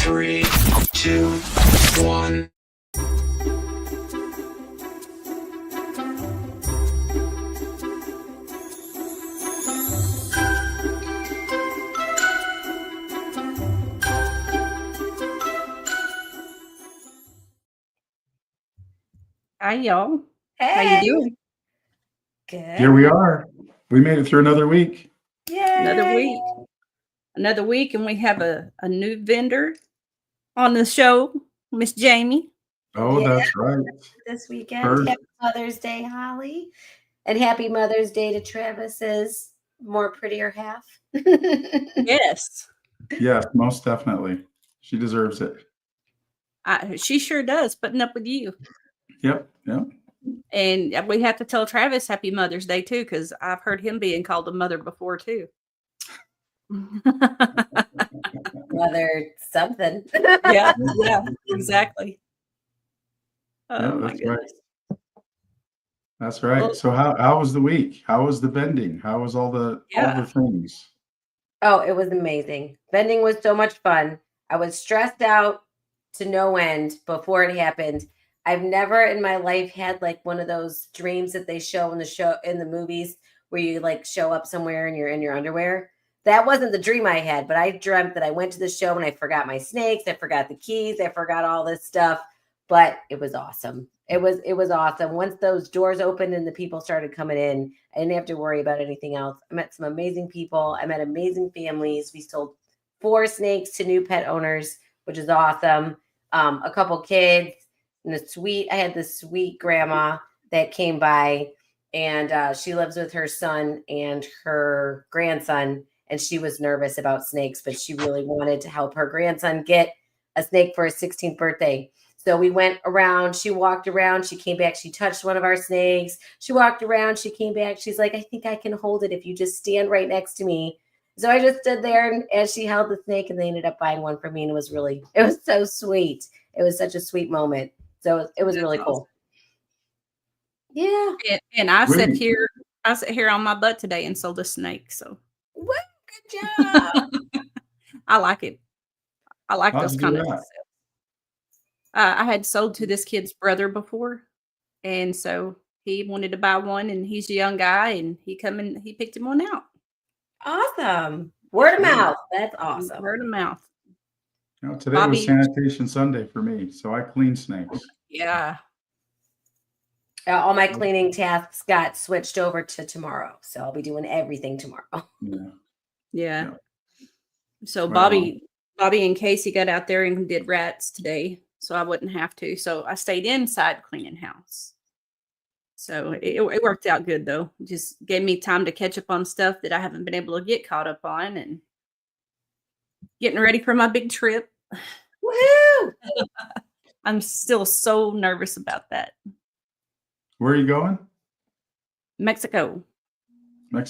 3, 2, 1. Hi, y'all. How Hey. you doing? Good. Here we are. We made it through another week. Yay. Another week, and we have a new vendor on the show, Miss Jamie. Oh, Yeah. that's right. This weekend. Perfect. Happy Mother's Day, Holly. And happy Mother's Day to Travis's more prettier half. Yes, Yes, most definitely. She deserves it. she sure does, putting up with you. Yep. And we have to tell Travis Happy Mother's Day, too, because I've heard him being called a mother before, too. Mother something. yeah, exactly. Oh, my that's goodness. right. That's right. Well, So how was the week? How was the bending? How was all the things? Oh, it was amazing. Bending was so much fun. I was stressed out to no end before it happened. I've never in my life had like one of those dreams that they show in the movies where you like show up somewhere and you're in your underwear. That wasn't the dream I had, but I dreamt that I went to the show and I forgot my snakes, I forgot the keys, I forgot all this stuff, but it was awesome. It was awesome. Once those doors opened and the people started coming in, I didn't have to worry about anything else. I met some amazing people. I met amazing families. We sold 4 snakes to new pet owners, which is awesome. A couple kids. And I had this sweet grandma that came by, and she lives with her son and her grandson, and she was nervous about snakes, but she really wanted to help her grandson get a snake for his 16th birthday. So we went around, she walked around, she came back, she touched one of our snakes, she walked around, she came back, she's like, I think I can hold it if you just stand right next to me. So I just stood there and as she held the snake, and they ended up buying one for me, and it was so sweet. It was such a sweet moment. So it was really cool. Yeah. And I sit here on my butt today and sold a snake. So well, good job. I like it. I like How'd those you kind do of that? sales. I had sold to this kid's brother before, and so he wanted to buy one, and he's a young guy, and he picked him one out. Awesome. Word of mouth. That's awesome. Word of mouth. Today was Sanitation Sunday for me, so I clean snakes. Yeah. All my cleaning tasks got switched over to tomorrow, so I'll be doing everything tomorrow. Yeah. So Bobby and Casey got out there and did rats today, so I wouldn't have to. So I stayed inside cleaning house. So it worked out good, though. Just gave me time to catch up on stuff that I haven't been able to get caught up on, and getting ready for my big trip. Woohoo! I'm still so nervous about that. Where are you going? Mexico.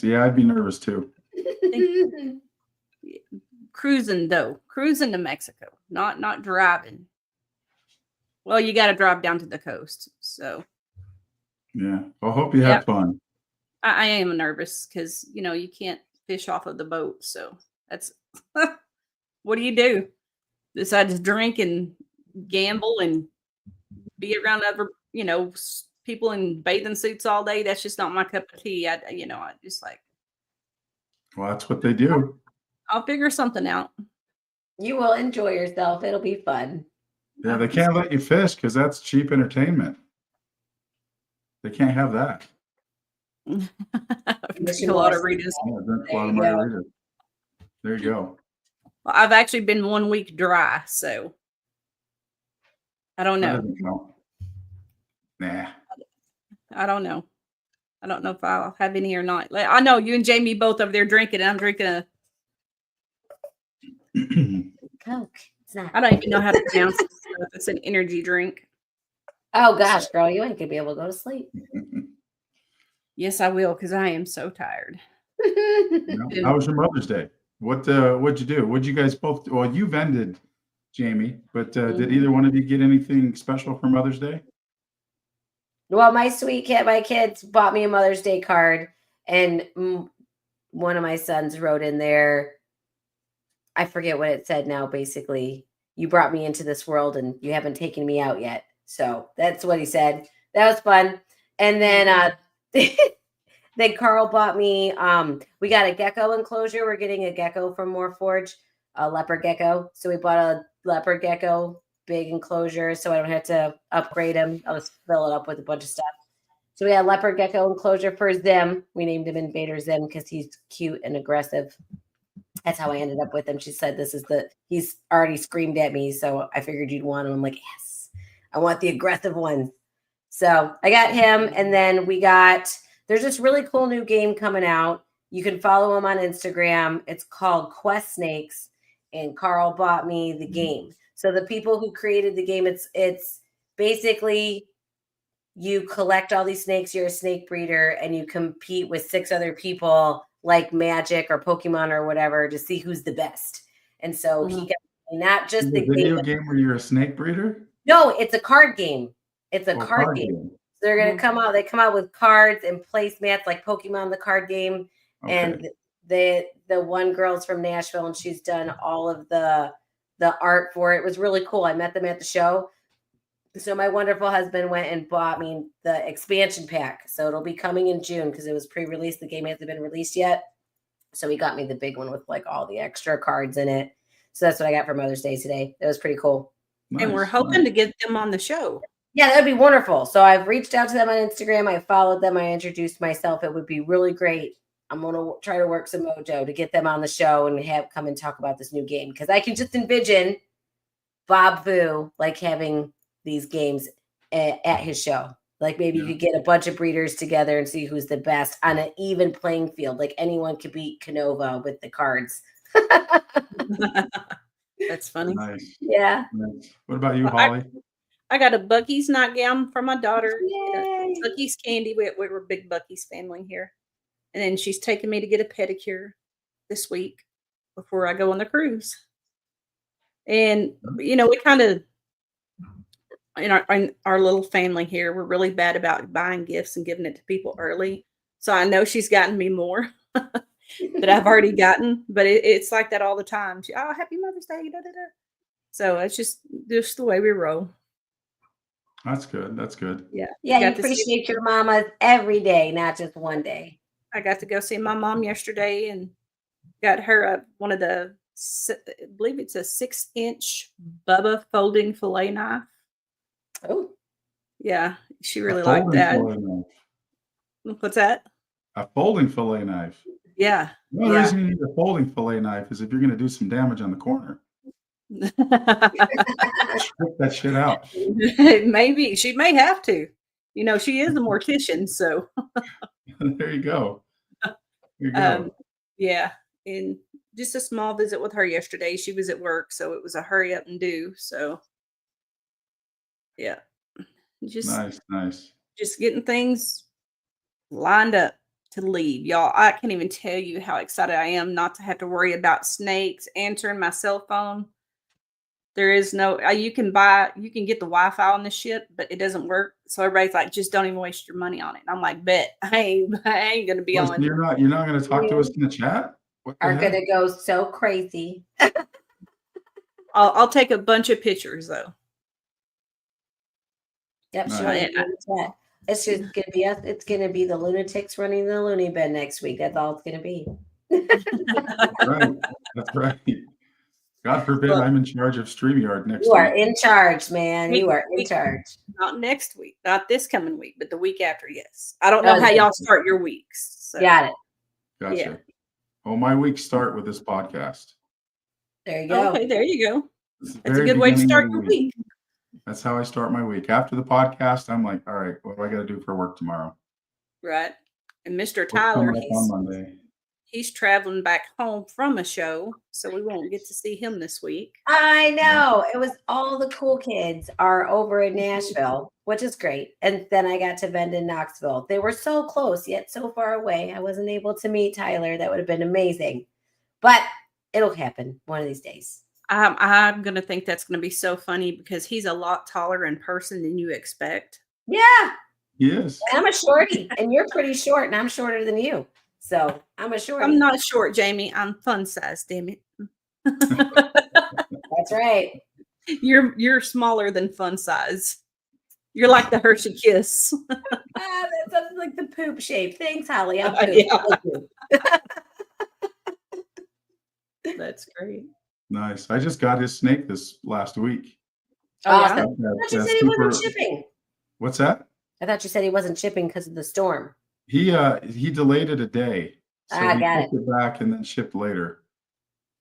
Yeah, I'd be nervous too. Cruising to Mexico, not driving. Well, you got to drive down to the coast. So yeah, I hope you have fun. I am nervous because you can't fish off of the boat. So that's what do you do? Decide to drink and gamble and be around other people in bathing suits all day? That's just not my cup of tea. I just like. Well, that's what they do. I'll figure something out. You will enjoy yourself. It'll be fun. Yeah, they can't let you fish because that's cheap entertainment. They can't have that. Drink a lot of Ritas. There you go. Well, I've actually been 1 week dry, so I don't know. Nah. I don't know. I don't know if I'll have any or not. Like, I know you and Jamie both over there drinking, and I'm drinking a Coke. It's not. I don't even know how to pronounce it. It's an energy drink. Oh gosh, girl, you ain't gonna be able to go to sleep. Yes, I will, because I am so tired. How was your Mother's Day? What'd you do? What'd you guys both do? Well, you vended, Jamie, but did either one of you get anything special for Mother's Day? Well, my kids bought me a Mother's Day card, and one of my sons wrote in there, I forget what it said now, basically, you brought me into this world and you haven't taken me out yet. So that's what he said. That was fun. And then then Carl bought me, we got a gecko enclosure. We're getting a gecko from Warforge, a leopard gecko. So we bought a leopard gecko, big enclosure, so I don't have to upgrade him. I'll just fill it up with a bunch of stuff. So we had a leopard gecko enclosure for Zim. We named him Invader Zim because he's cute and aggressive. That's how I ended up with him. She said, he's already screamed at me, so I figured you'd want him. I'm like, yes, I want the aggressive one. So I got him, and then there's this really cool new game coming out. You can follow him on Instagram. It's called Quest Snakes, and Carl bought me the game. So the people who created the game, it's basically you collect all these snakes. You're a snake breeder, and you compete with 6 other people like Magic or Pokemon or whatever to see who's the best. And so he got not just the video game where you're a snake breeder. No, it's a card game. It's a card game. They're going to come out. They come out with cards and placemats like Pokemon, the card game. Okay. And the one girl's from Nashville, and she's done all of the art for it. It was really cool. I met them at the show. So my wonderful husband went and bought me the expansion pack. So it'll be coming in June because it was pre-released. The game hasn't been released yet. So he got me the big one with like all the extra cards in it. So that's what I got for Mother's Day today. It was pretty cool. Nice. And we're hoping to get them on the show. Yeah, that'd be wonderful. So I've reached out to them on Instagram. I followed them. I introduced myself. It would be really great. I'm going to try to work some mojo to get them on the show and have come and talk about this new game. Because I can just envision Bob Fu like having these games at his show. Like maybe you could get a bunch of breeders together and see who's the best on an even playing field. Like anyone could beat Canova with the cards. That's funny. Nice. Yeah. Nice. What about you, Holly? I got a Buc-ee's nightgown for my daughter. Yay. Buc-ee's candy. We're a big Buc-ee's family here. And then she's taking me to get a pedicure this week before I go on the cruise. And, we kind of, in our little family here, we're really bad about buying gifts and giving it to people early. So I know she's gotten me more that I've already gotten, but it's like that all the time. Happy Mother's Day. Da, da, da. So it's just the way we roll. That's good. That's good. Yeah. Yeah. You appreciate your mama every day, not just one day. I got to go see my mom yesterday and got her one of the, I believe it's a 6-inch Bubba folding fillet knife. Oh, yeah. She really liked that. What's that? A folding fillet knife. Yeah. The only reason you need a folding fillet knife is if you're going to do some damage on the corner. Strip that shit out. Maybe she may have to. She is a mortician, so there you go. Yeah, and just a small visit with her yesterday. She was at work, so it was a hurry up and do. So yeah, nice. Just getting things lined up to leave, y'all. I can't even tell you how excited I am not to have to worry about snakes, answering my cell phone. There is no, you can get the Wi-Fi on the ship, but it doesn't work. So everybody's like, just don't even waste your money on it. And I'm like, bet I ain't going to be on. You're not going to talk to us in the chat? Are going to go so crazy. I'll take a bunch of pictures though. Yep. Nice. It's just going to be us. It's going to be the lunatics running the loony bin next week. That's all it's going to be. That's right. God forbid I'm in charge of StreamYard next week. You are in charge, man. You are in charge. Not next week, not this coming week, but the week after, yes. I don't know how y'all start your weeks. So. Got it. Gotcha. Yeah. Well, my weeks start with this podcast. There you go. Okay, there you go. That's a good way to start your week. That's how I start my week. After the podcast, I'm like, all right, what do I got to do for work tomorrow? Right. And Mr. Tyler, he's traveling back home from a show, so we won't get to see him this week. I know. It was all the cool kids are over in Nashville, which is great. And then I got to vend in Knoxville. They were so close, yet so far away. I wasn't able to meet Tyler. That would have been amazing. But it'll happen one of these days. I'm going to think that's going to be so funny because he's a lot taller in person than you expect. Yeah. Yes. And I'm a shorty, and you're pretty short, and I'm shorter than you. So I'm a shorty. I'm not short, Jamie. I'm fun size, damn it. That's right. You're smaller than fun size. You're like the Hershey Kiss. That's like the poop shape. Thanks, Holly. I'm poop. Yeah. Thank you. That's great. Nice. I just got his snake this last week. Oh, yeah? Awesome. I thought you said he wasn't shipping. What's that? I thought you said he wasn't shipping because of the storm. He delayed it a day. So he got took it back and then shipped later.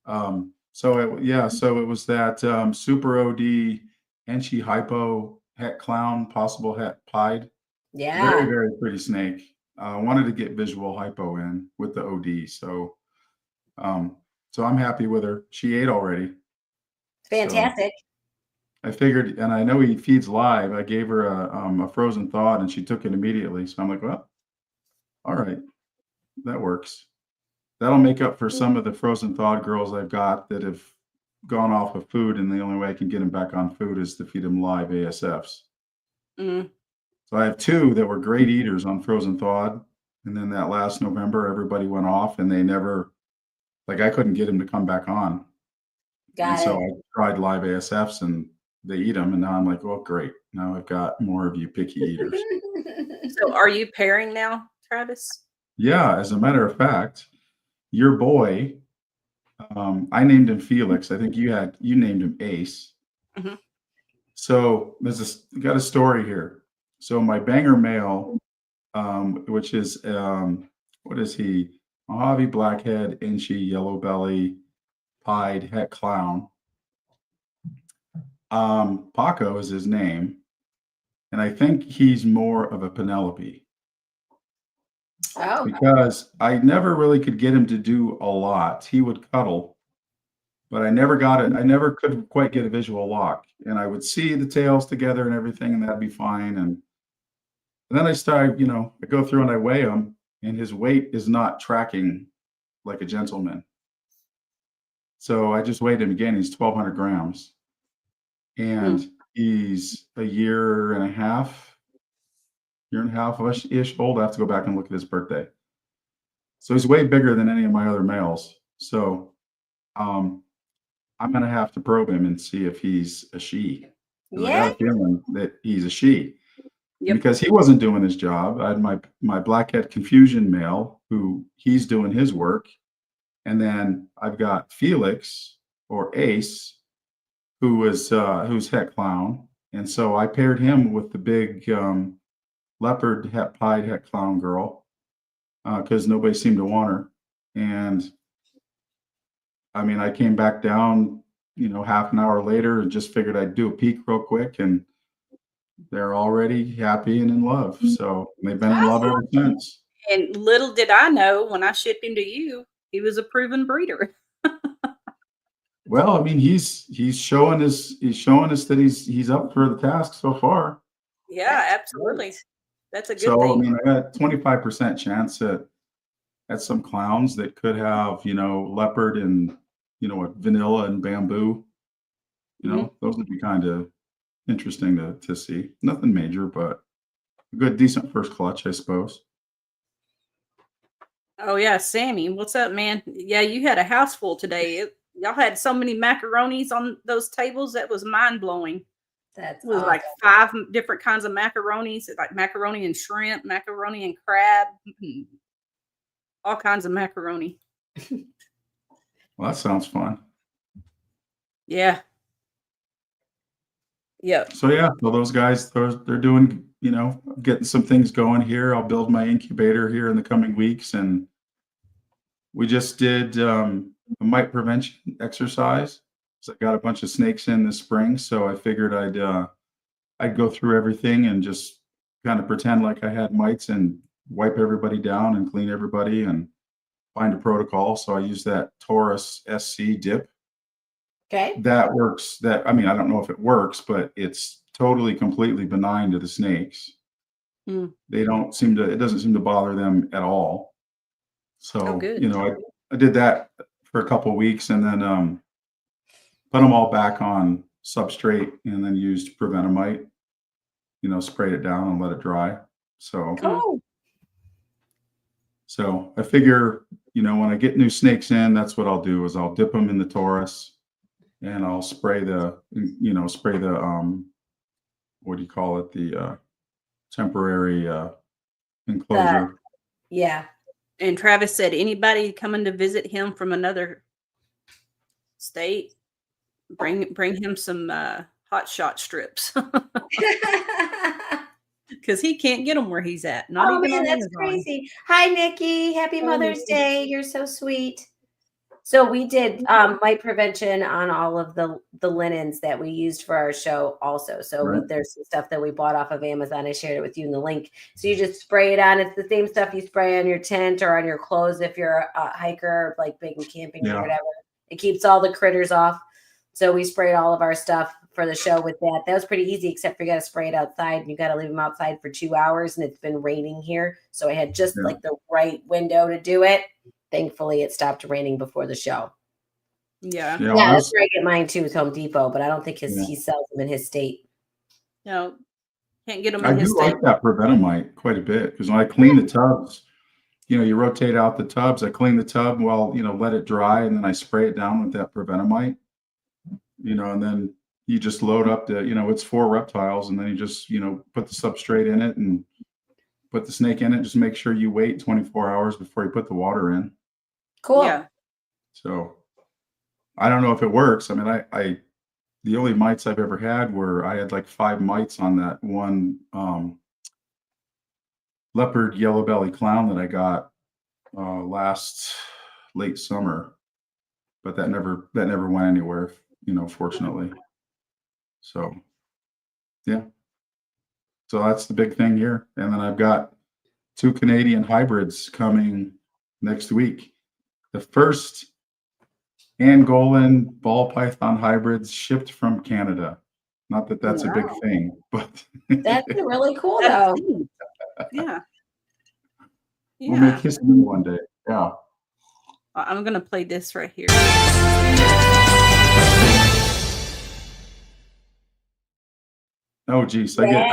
So it was that super OD Enchi hypo het clown, possible het pied. Yeah. Very, very pretty snake. Wanted to get visual hypo in with the OD. So I'm happy with her. She ate already. Fantastic. So I figured, and I know he feeds live. I gave her a frozen thawed and she took it immediately. So I'm like, well, all right, that works. That'll make up for some of the frozen thawed girls I've got that have gone off of food, and the only way I can get them back on food is to feed them live ASFs. Mm. So I have two that were great eaters on frozen thawed, and then that last November, everybody went off, and they never, like I couldn't get them to come back on. Got So it. I tried live ASFs, and they eat them, and now I'm like, well, great. Now I've got more of you picky eaters. So are you pairing now, Travis? Yeah, as a matter of fact, your boy, I named him Felix. I think you named him Ace. Mm-hmm. So got a story here. So my banger male, which is what is he? Mojave blackhead, Enchi, yellow belly, pied, het clown. Paco is his name, and I think he's more of a Penelope. Oh. Because I never really could get him to do a lot. He would cuddle, but I never got it. I never could quite get a visual lock. And I would see the tails together and everything, and that'd be fine. And then I started, I go through and I weigh him, and his weight is not tracking like a gentleman. So I just weighed him again. He's 1,200 grams. And he's a year and a half-ish old. I have to go back and look at his birthday. So he's way bigger than any of my other males. So I'm going to have to probe him and see if he's a she. Yeah. I got a feeling that he's a she. Yep. Because he wasn't doing his job. I had my blackhead confusion male who he's doing his work. And then I've got Felix or Ace, who's het clown. And so I paired him with the big leopard het pied het clown girl because nobody seemed to want her. And I mean, I came back down, half an hour later and just figured I'd do a peek real quick, and they're already happy and in love. So they've been in love ever since. And little did I know when I shipped him to you, he was a proven breeder. Well, I mean, he's showing us that he's up for the task so far. Yeah, absolutely. That's a good So, thing. I mean, I got 25% chance at some clowns that could have, leopard and, vanilla and bamboo. Those would be kind of interesting to see. Nothing major, but a good, decent first clutch, I suppose. Oh, yeah, Sammy, what's up, man? Yeah, you had a house full today. Y'all had so many macaronis on those tables. That was mind-blowing. That's It was awesome. like 5 different kinds of macaronis, like macaroni and shrimp, macaroni and crab, all kinds of macaroni. Well, that sounds fun. Yeah. Yep. So yeah, well, those guys, they're doing, getting some things going here. I'll build my incubator here in the coming weeks, and we just did a mite prevention exercise. So I got a bunch of snakes in this spring, so I figured I'd go through everything and just kind of pretend like I had mites and wipe everybody down and clean everybody and find a protocol. So I use that Taurus SC dip. Okay. That works. I don't know if it works, but it's totally, completely benign to the snakes. It doesn't seem to bother them at all. So, good. I did that for a couple of weeks, and then put them all back on substrate, and then used Prevenamite, sprayed it down and let it dry. So, so I figure, when I get new snakes in, that's what I'll do is I'll dip them in the Taurus, and I'll spray the what do you call it? The temporary enclosure. Yeah. And Travis said, anybody coming to visit him from another state, bring him some hot shot strips because he can't get them where he's at. Not Oh even man, on that's Amazon. crazy. Hi, Nikki. Happy Hi, Mother's Nikki. Day. You're so sweet. So we did mite prevention on all of the linens that we used for our show also. So Right. there's some stuff that we bought off of Amazon. I shared it with you in the link. So you just spray it on. It's the same stuff you spray on your tent or on your clothes if you're a hiker, like big and camping or whatever. It keeps all the critters off. So we sprayed all of our stuff for the show with that. That was pretty easy, except for you got to spray it outside and you got to leave them outside for 2 hours. And it's been raining here. So I had just like the right window to do it. Thankfully, it stopped raining before the show. Yeah. Yeah, that's where I get mine too, with Home Depot, but I don't think he sells them in his state. No, can't get them I in his do state. like that Prevenamite quite a bit because when I clean the tubs, you rotate out the tubs. I clean the tub while, let it dry, and then I spray it down with that Prevenamite, and then you just load up it's 4 reptiles, and then you just, put the substrate in it and put the snake in it. Just make sure you wait 24 hours before you put the water in. Cool. Yeah. So I don't know if it works. I mean, the only mites I've ever had were I had like 5 mites on that one leopard yellow belly clown that I got last late summer, but that never went anywhere, fortunately. So yeah. So that's the big thing here. And then I've got 2 Canadian hybrids coming next week. The first Angolan ball python hybrids shipped from Canada. Not that that's a big thing, but that's really cool though. Yeah. We'll make history one day. Yeah. I'm going to play this right here. Oh, geez. I get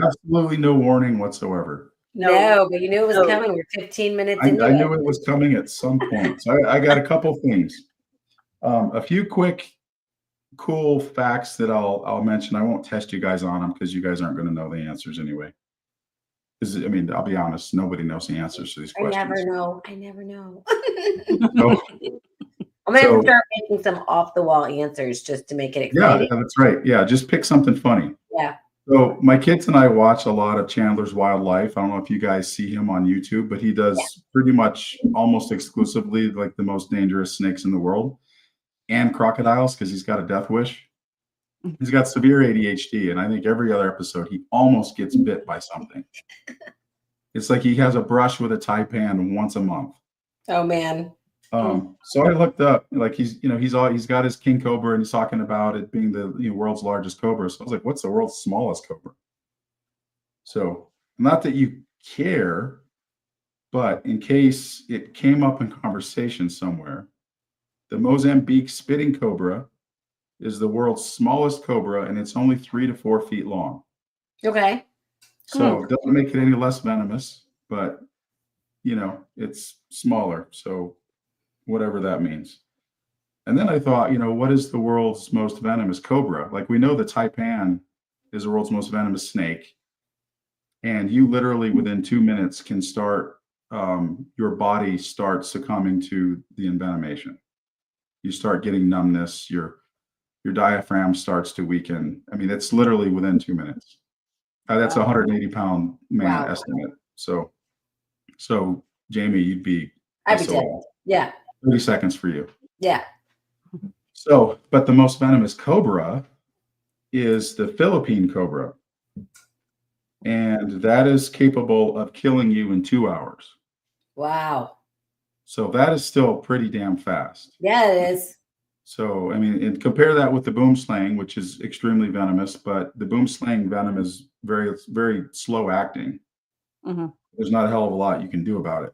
absolutely no warning whatsoever. No, but you knew it was coming. We're 15 minutes into I knew it was coming at some point. So I got a couple things. A few quick, cool facts that I'll mention. I won't test you guys on them because you guys aren't going to know the answers anyway. I mean, I'll be honest, nobody knows the answers to these questions. I never know. So, I'm going to have to start making some off-the-wall answers just to make it exciting. Yeah, that's right. Yeah, just pick something funny. Yeah. So my kids and I watch a lot of Chandler's Wildlife. I don't know if you guys see him on YouTube, but he does pretty much almost exclusively like the most dangerous snakes in the world and crocodiles because he's got a death wish. He's got severe ADHD, and I think every other episode he almost gets bit by something. It's like he has a brush with a taipan once a month. Oh man. So I looked up, like he's got his king cobra, and he's talking about it being the world's largest cobra. So I was like, what's the world's smallest cobra? So not that you care, but in case it came up in conversation somewhere, the Mozambique spitting cobra is the world's smallest cobra, and it's only 3 to 4 feet long. Okay. So it doesn't make it any less venomous, but it's smaller. So whatever that means. And then I thought, what is the world's most venomous cobra? Like we know the taipan is the world's most venomous snake. And you literally within 2 minutes can start, your body starts succumbing to the envenomation. You start getting numbness, your diaphragm starts to weaken. I mean, it's literally within 2 minutes. That's a 180-pound man estimate. So Jamie, you'd be I'd be dead. Yeah. 30 seconds for you. Yeah. So, but the most venomous cobra is the Philippine cobra. And that is capable of killing you in 2 hours. Wow. So that is still pretty damn fast. Yeah, it is. So, I mean, and compare that with the boom slang, which is extremely venomous, but the boom slang venom is very, very slow acting. Mm-hmm. There's not a hell of a lot you can do about it,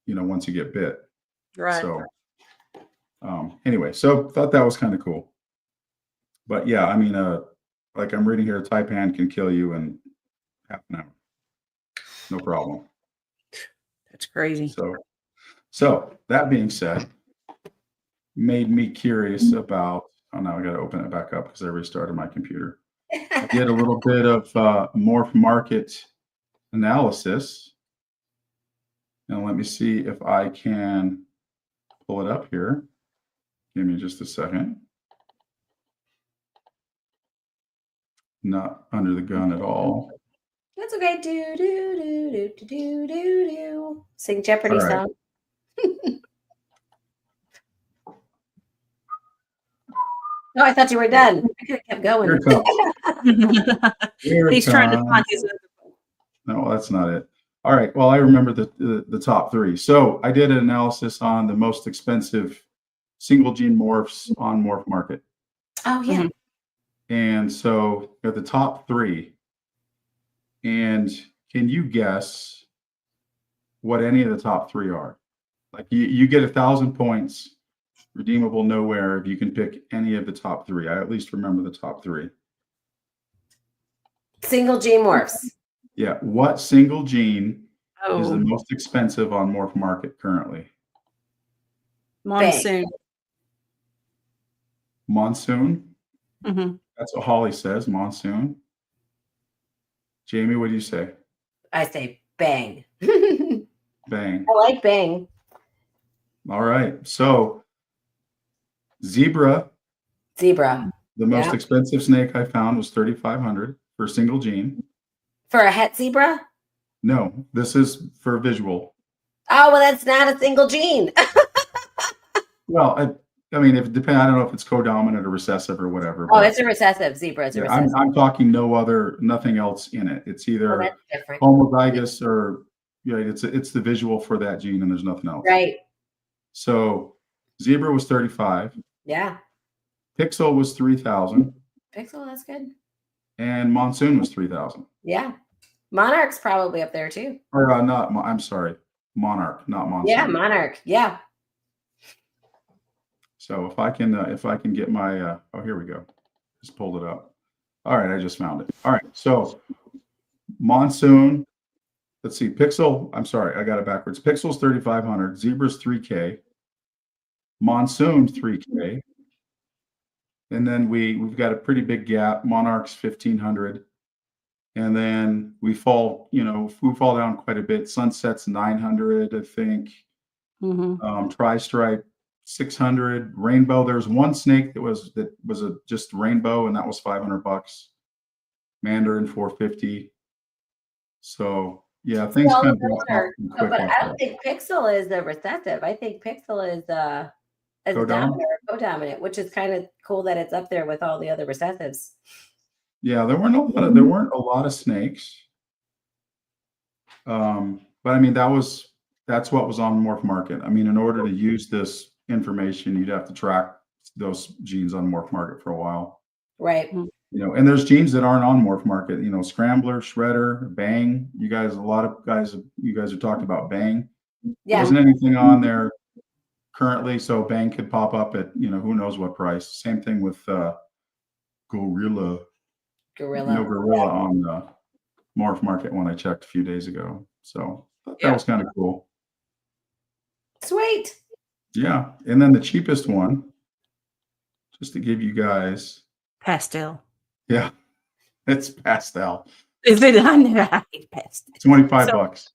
once you get bit. Right. So, anyway, so thought that was kind of cool. But yeah, I mean, like I'm reading here, taipan can kill you in half an hour. No problem. That's crazy. So that being said, made me curious about Oh, now I got to open it back up because I restarted my computer. I did a little bit of morph market analysis. Now let me see if I can pull it up here. Give me just a second. Not under the gun at all. That's okay. Do do do do do do do do. Sing Jeopardy All right. song. No, I thought you were done. I could have kept going. Here it comes. Here it He's trying to comes. find his other. No, that's not it. All right. Well, I remember the top three. So I did an analysis on the most expensive single gene morphs on Morph Market. Oh yeah. Mhm. And so got the top three. And can you guess what any of the top three are? Like you get 1,000 points, redeemable nowhere if you can pick any of the top three. I at least remember the top three. Single gene morphs. Yeah. What single gene is the Oh, most expensive on Morph Market currently? monsoon. Monsoon. Hmm. That's what Holly says. Monsoon. Jamie, what do you say? I say bang. I Bang. like bang. All right. So zebra, Zebra. the most Yeah. expensive snake I found was 3,500 for a single gene. For a het zebra? No, this is for visual. Oh, well, that's not a single gene. Well, I mean, if it depends, I don't know if it's codominant or recessive or whatever. Oh, but it's a recessive. Zebra is a yeah, recessive. I'm talking nothing else in it. It's Oh, either that's different. homozygous or it's the visual for that gene and there's nothing else. Right. So zebra was 35, Yeah. pixel was 3,000, Pixel, that's good. and monsoon was 3,000. Yeah. Monarch's probably up there too. Or I'm sorry, monarch, not monsoon. Yeah, Monarch. Yeah. So if I can get my oh, here we go. Just pulled it up. All right, I just found it. All right, so monsoon. Let's see, pixel. I'm sorry, I got it backwards. Pixel's 3,500. Zebra's 3K. Monsoon 3K. And then we've got a pretty big gap. Monarch's 1,500. And then we fall down quite a bit. Sunset's 900, I think. Hmm. Tri-stripe 600. Rainbow. There's one snake that was just rainbow, and that was $500. Mandarin 450. So yeah, things Well, kind of those go are- up but quick. I don't think Pixel is the recessive. I think Pixel is dominant or codominant, which is kind of cool that it's up there with all the other recessives. Yeah, there weren't a lot of snakes. But I mean that's what was on Morph Market. I mean, in order to use this information, you'd have to track those genes on Morph Market for a while. Right. And there's genes that aren't on Morph Market, Scrambler, Shredder, Bang. You guys are talking about Bang. There Yeah. wasn't anything on there currently, so Bang could pop up at, who knows what price. Same thing with Gorilla. Gorilla. No Gorilla on the Morph Market when I checked a few days ago. So that was kind of cool. Sweet. Yeah. And then the cheapest one, just to give you guys, Pastel. yeah, it's pastel. Is it? I know I hate pastel. $25.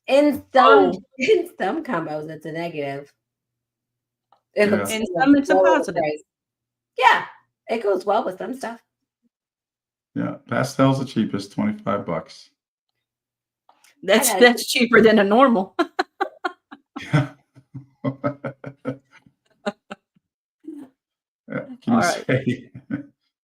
In some combos, it's a negative. Yeah. In some, it's a positive. price. Yeah, it goes well with some stuff. Yeah, pastel's the cheapest, $25. That's cheaper than a normal. Yeah. Can you say?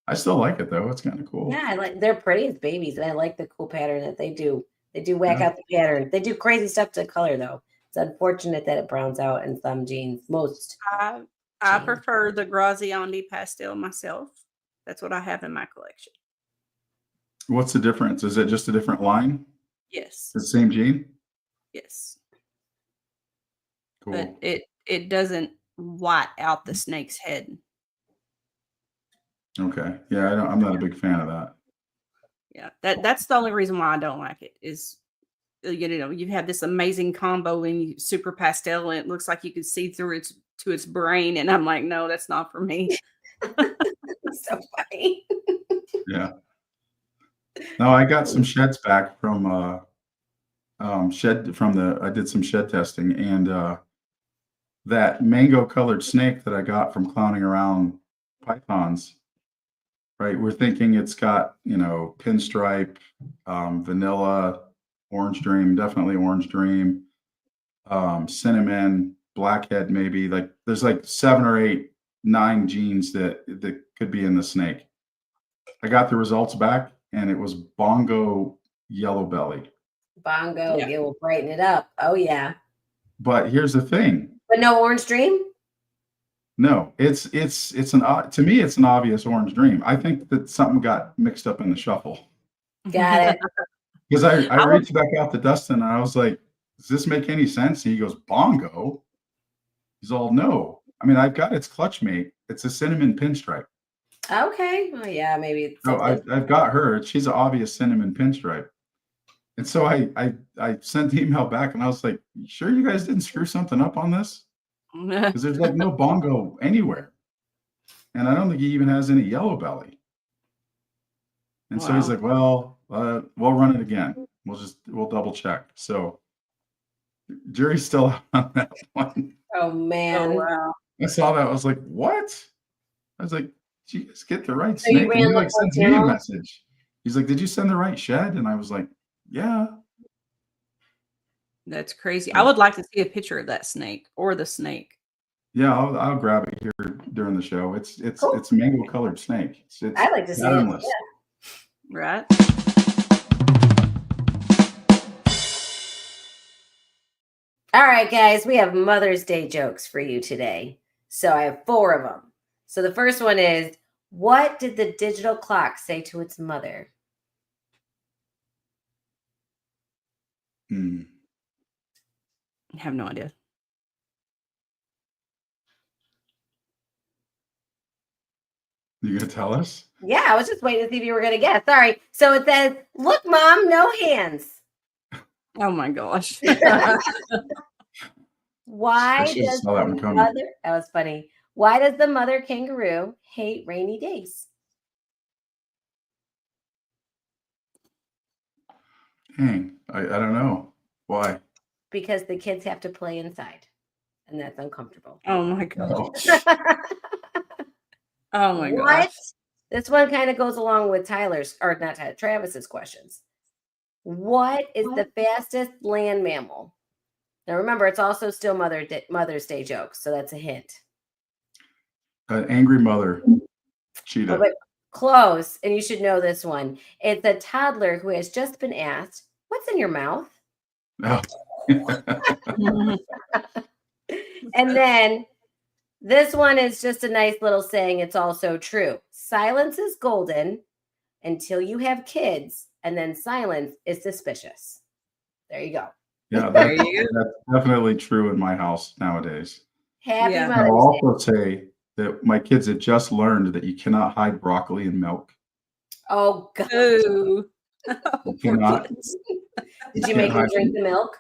I still like it though. It's kind of cool. Yeah, they're pretty as babies, and I like the cool pattern that they do. They do whack out the pattern. They do crazy stuff to color though. It's unfortunate that it browns out in some genes. Most. I prefer the Graziandi pastel myself. That's what I have in my collection. What's the difference? Is it just a different line? Yes. The same gene? Yes. Cool. But it doesn't white out the snake's head. Okay. Yeah, I'm not a big fan of that. Yeah, that's the only reason why I don't like it is, you have this amazing combo in super pastel and it looks like you can see through its brain, and I'm like, no, that's not for me. So funny. Yeah. No, I got some sheds back from I did some shed testing, and that mango colored snake that I got from clowning around pythons, right? We're thinking it's got, pinstripe, vanilla, orange dream, definitely orange dream, cinnamon, blackhead, maybe. Like there's like 7 or 8, 9 genes that could be in the snake. I got the results back, and it was bongo yellow belly. Bongo, Yeah. it will brighten it up. Oh yeah. But here's the thing. But no orange dream? No, to me, it's an obvious orange dream. I think that something got mixed up in the shuffle. Got it. Because I reached back out to Dustin and I was like, does this make any sense? And he goes, bongo? He's all, no. I mean, I've got its clutch mate. It's a cinnamon pinstripe. Okay. Oh yeah, maybe it's So I've got her. She's an obvious cinnamon pinstripe. And so I sent the email back and I was like, you sure you guys didn't screw something up on this? Because there's like no bongo anywhere. And I don't think he even has any yellow belly. And so he's like, well, we'll run it again. We'll double check. So jury's still out on that one. Oh man. Oh, wow. I saw that. I was like, what? I was like, geez, get the right So you snake. ran And he the like full sends me a channel? message. He's like, did you send the right shed? And I was like, yeah. That's crazy. I would like to see a picture of that snake or the snake. Yeah, I'll grab it here during the show. It's Cool. it's a mango colored snake. It's I'd like to see it. patternless. Yeah. Right? All right, guys, we have Mother's Day jokes for you today. So I have 4 of them. So the first one is, what did the digital clock say to its mother? Hmm. I have no idea. You gonna tell us? Yeah, I was just waiting to see if you were going to guess. Sorry. So it says, look, Mom, no hands. Oh my gosh. Why I should have does saw that the one coming. mother, that was funny. Why does the mother kangaroo hate rainy days? Dang, I don't know. Why? Because the kids have to play inside, and that's uncomfortable. Oh my gosh. Oh, Oh my What? gosh. This one kind of goes along with Travis's questions. What is the fastest land mammal? Now remember, it's also still Mother's Day jokes, so that's a hint. an angry mother. Cheetah. Oh, but close, and you should know this one. It's a toddler who has just been asked, "What's in your mouth?" Oh. And then this one is just a nice little saying. It's also true. Silence is golden until you have kids, and then silence is suspicious. There you go. Yeah, There you go. that's definitely true in my house nowadays. Happy Yeah. Mother's I'll Day. also say that my kids have just learned that you cannot hide broccoli in milk. Oh, God. Ooh. You Poor cannot. kids. Did you make him drink the milk?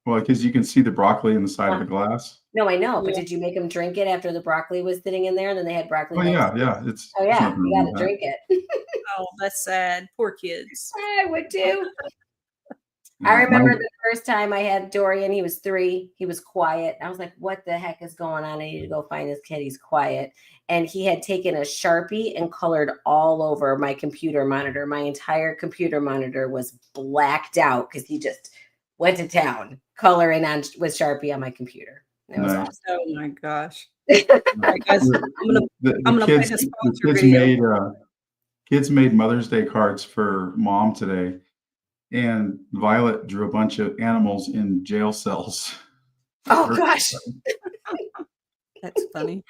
Well, because you can see the broccoli in the side of the glass. No, I know. But Yeah. did you make him drink it after the broccoli was sitting in there and then they had broccoli? Oh next yeah, to it? yeah. Oh, there's yeah. nothing You wrong got with to that. drink it. Oh, that's sad. Poor kids. I would too. Yeah, I remember my- the first time I had Dorian, he was 3. He was quiet. I was like, what the heck is going on? I need to go find this kid. He's quiet. And he had taken a Sharpie and colored all over my computer monitor. My entire computer monitor was blacked out because he just went to town coloring on with Sharpie on my computer. It was Nice. awesome. Oh my gosh. All right, guys, I'm gonna play the sponsor video. Kids made Mother's Day cards for mom today, and Violet drew a bunch of animals in jail cells. Oh, gosh. That's funny.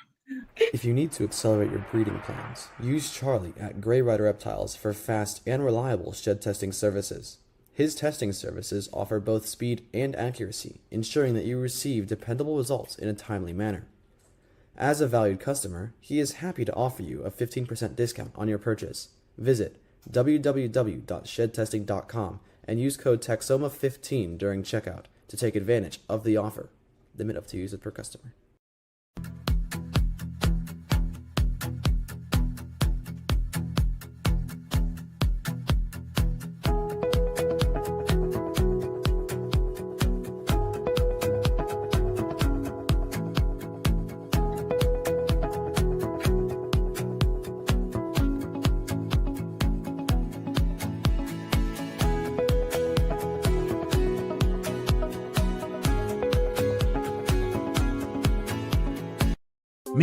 If you need to accelerate your breeding plans, use Charlie at Grey Rider Reptiles for fast and reliable shed testing services. His testing services offer both speed and accuracy, ensuring that you receive dependable results in a timely manner. As a valued customer, he is happy to offer you a 15% discount on your purchase. Visit www.shedtesting.com and use code TEXOMA15 during checkout to take advantage of the offer. Limit up to use it per customer.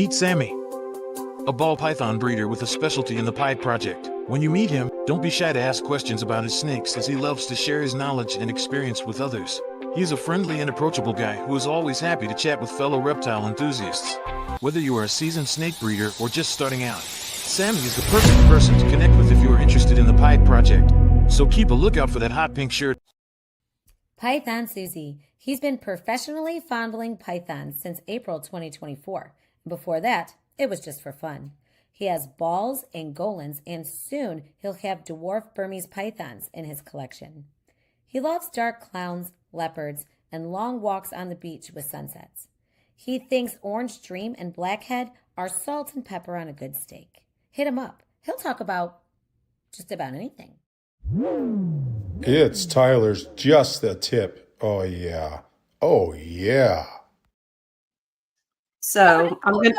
Meet Sammy, a ball python breeder with a specialty in the pipe project. When you meet him, don't be shy to ask questions about his snakes, as he loves to share his knowledge and experience with others. He is a friendly and approachable guy who is always happy to chat with fellow reptile enthusiasts. Whether you are a seasoned snake breeder or just starting out, Sammy is the perfect person to connect with if you are interested in the pipe project. So keep a lookout for that hot pink shirt. Python Suzy. He's been professionally fondling pythons since April 2024. Before that, it was just for fun. He has balls and golans, and soon he'll have dwarf Burmese pythons in his collection. He loves dark clowns, leopards, and long walks on the beach with sunsets. He thinks orange dream and blackhead are salt and pepper on a good steak. Hit him up. He'll talk about just about anything. It's Tyler's Just the Tip. Oh, yeah. Oh, yeah. So I'm gonna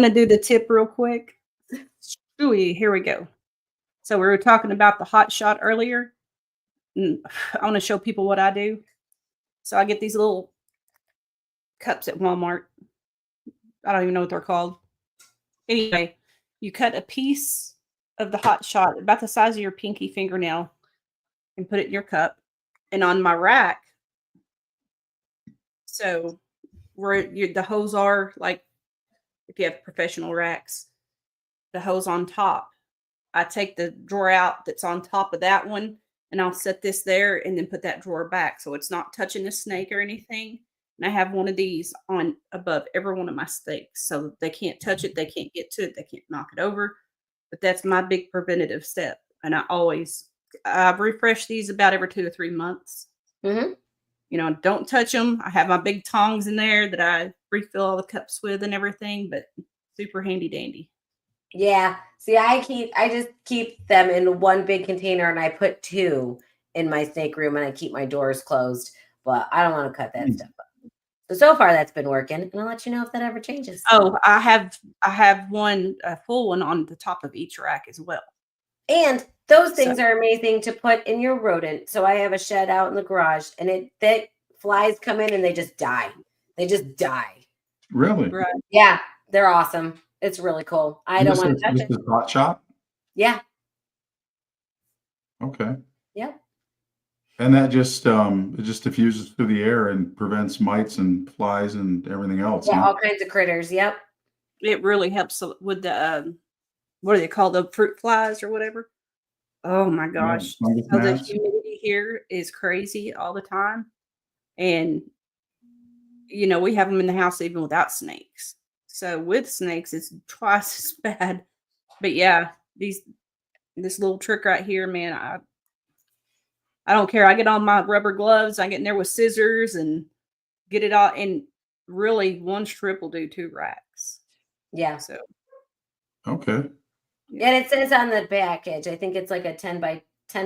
do the tip real quick. Ooh, here we go. So we were talking about the hot shot earlier. I want to show people what I do. So I get these little cups at Walmart. I don't even know what they're called. Anyway, you cut a piece of the hot shot about the size of your pinky fingernail and put it in your cup. And on my rack, so where the hose are, like if you have professional racks, the hose on top, I take the drawer out that's on top of that one, and I'll set this there and then put that drawer back so it's not touching the snake or anything. And I have one of these on above every one of my snakes so they can't touch it, they can't get to it, they can't knock it over. But that's my big preventative step. And I've refreshed these about every 2 or 3 months. Mm-hmm. You know, don't touch them. I have my big tongs in there that I refill all the cups with and everything, but super handy dandy. Yeah. See, I just keep them in one big container, and I put 2 in my snake room, and I keep my doors closed, but I don't want to cut that stuff up. So far that's been working, and I'll let you know if that ever changes. Oh, I have one, a full one on the top of each rack as well. And those things are amazing to put in your rodent. So I have a shed out in the garage, and flies come in and they just die. They just die. Really? Right. Yeah, they're awesome. It's really cool. I don't want to touch it. This is hot shot? Yeah. Okay. Yep. And that just it just diffuses through the air and prevents mites and flies and everything else. Yeah, huh? all kinds of critters. Yep. It really helps with the what do they call the fruit flies or whatever? Oh my gosh. fungus So the gnats. humidity here is crazy all the time. And you know, we have them in the house even without snakes. So with snakes, it's twice as bad. But yeah, this little trick right here, man, I don't care. I get on my rubber gloves, I get in there with scissors and get it all. And really, one strip will do 2 racks. Yeah. So Okay. And it says on the package, I think it's like a 10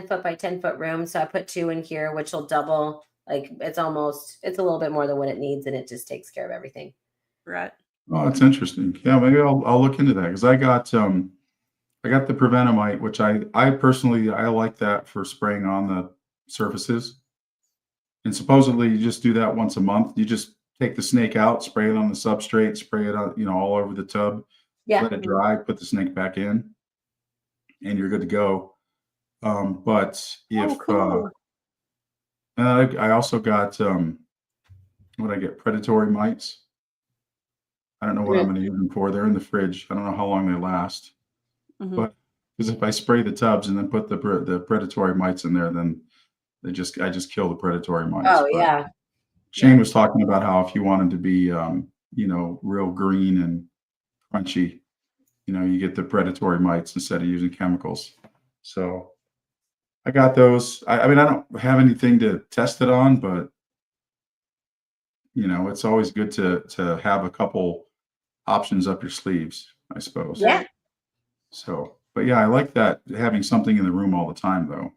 foot by 10 foot room. So I put 2 in here, which will double. Like it's a little bit more than what it needs, and it just takes care of everything. right. Oh, that's interesting. Yeah, maybe I'll look into that because I got the Prevenamite, which I personally I like that for spraying on the surfaces. And supposedly you just do that once a month. You just take the snake out, spray it on the substrate, spray it out, all over the tub. Yeah. Let it dry, put the snake back in, and you're good to go. But if cool. I also got what I get predatory mites. I don't know what I'm going to use them for. They're in the fridge. I don't know how long they last. Mhm. But because if I spray the tubs and then put the predatory mites in there, then I just kill the predatory mites. Oh, But yeah. Shane was talking about how if you wanted to be real green and crunchy, you get the predatory mites instead of using chemicals. So I got those. I mean, I don't have anything to test it on, but it's always good to have a couple options up your sleeves, I suppose. Yeah. So, but yeah, I like that, having something in the room all the time though,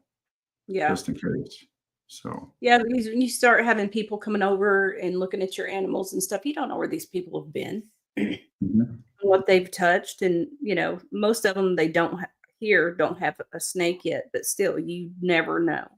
Yeah. just in case. So Yeah, because when you start having people coming over and looking at your animals and stuff, you don't know where these people have been, mhm. what they've touched. And, most of them, they don't have a snake yet, but still, you never know.